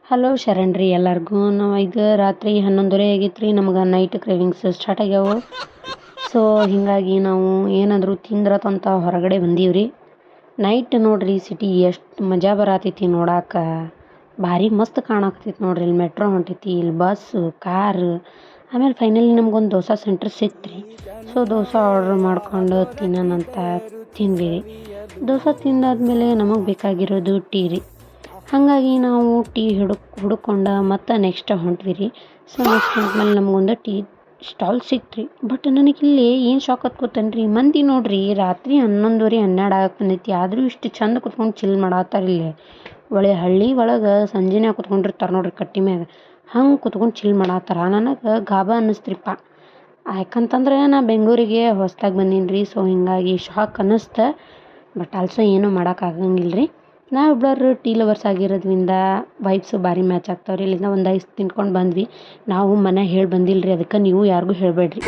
Hello ಶರಣ್ರಿ ಎಲ್ಲರಿಗೂ. ನಾವು ಈಗ ರಾತ್ರಿ 11:30 ಆಗೈತೆ ರೀ. ನಮ್ಗೆ ನೈಟ್ ಕ್ರೇವಿಂಗ್ಸ್ ಸ್ಟಾರ್ಟ್ ಆಗ್ಯಾವು. ಸೊ ಹೀಗಾಗಿ ನಾವು ಏನಾದರೂ ತಿಂದ್ರತಂತ ಹೊರಗಡೆ ಬಂದೀವ್ರಿ. ನೈಟ್ ನೋಡ್ರಿ ಸಿಟಿ ಎಷ್ಟು ಮಜಾ ಬರತೈತಿ ನೋಡಾಕ. ಭಾರಿ ಮಸ್ತ್ ಕಾಣಾಕತ್ತೈತಿ ನೋಡ್ರಿ. ಇಲ್ಲಿ ಮೆಟ್ರೋ ಹೊಂಟೈತಿ, ಇಲ್ಲಿ ಬಸ್ಸು ಕಾರ್. ಆಮೇಲೆ ಫೈನಲಿ ನಮ್ಗೊಂದು ದೋಸೆ ಸೆಂಟ್ರ್ ಸಿಕ್ತ್ರಿ. ಸೊ ದೋಸೆ ಆರ್ಡ್ರ್ ಮಾಡ್ಕೊಂಡು ತಿನ್ನೋಣಂತ ತಿಂದ್ವಿ. ದೋಸೆ ತಿಂದಾದ್ಮೇಲೆ ನಮಗೆ ಬೇಕಾಗಿರೋದು ಟೀ ರೀ. ಹಾಗಾಗಿ ನಾವು ಟೀ ಹುಡುಕೊಂಡು ಮತ್ತೆ ನೆಕ್ಸ್ಟ್ ಹೊಂಟ್ವಿ ರೀ. ಸೊ ನೆಕ್ಸ್ಟ್ ಹೊಂಟ್ಮೇಲೆ ನಮಗೊಂದು ಟೀ ಸ್ಟಾಲ್ ಸಿಕ್ತ್ರಿ. ಬಟ್ ನನಗಿಲ್ಲಿ ಏನು ಶಾಕ್ ಗೊತ್ತೇನ್ರಿ, ಮಂದಿ ನೋಡ್ರಿ ರಾತ್ರಿ 11:30 12 ಆಗಕ್ಕೆ ಬಂದೈತಿ, ಆದರೂ ಇಷ್ಟು ಚಂದ ಕುತ್ಕೊಂಡು ಚಿಲ್ ಮಾಡತ್ತಾರ. ಇಲ್ಲಿ ಹಳ್ಳಿ ಒಳಗೆ ಸಂಜೆನೇ ಕುತ್ಕೊಂಡಿರ್ತಾರೆ ನೋಡ್ರಿ ಕಟ್ಟಿ ಮ್ಯಾಗ, ಹಂಗೆ ಕುತ್ಕೊಂಡು ಚಿಲ್ ಮಾಡತ್ತಾರ. ನನಗೆ ಗಾಬ ಅನ್ನಿಸ್ತ್ರಿಪ್ಪ. ಯಾಕಂತಂದ್ರೆ ನಾ ಬೆಂಗಳೂರಿಗೆ ಹೊಸ್ದಾಗಿ ಬಂದೀನಿ ರೀ. ಸೊ ಹೀಗಾಗಿ ಶಾಕ್ ಅನ್ನಿಸ್ತು. ಬಟ್ ಆಲ್ಸೋ ಏನೂ ಮಾಡೋಕ್ಕಾಗಂಗಿಲ್ಲ ರೀ. ನಾವಿಬ್ಬರು ಟೀ ಲವರ್ಸ್ ಆಗಿರೋದ್ರಿಂದ ವೈಬ್ಸು ಭಾರಿ ಮ್ಯಾಚ್ ಆಗ್ತಾವ್ರಿ. ಇಲ್ಲಿಂದ ಒಂದು ಐಸ್ ತಿನ್ಕೊಂಡು ಬಂದ್ವಿ. ನಾವು ಮನೆ ಹೇಳಿ ಬಂದಿಲ್ಲ ರೀ, ಅದಕ್ಕೆ ನೀವು ಯಾರಿಗೂ ಹೇಳಬೇಡ್ರಿ.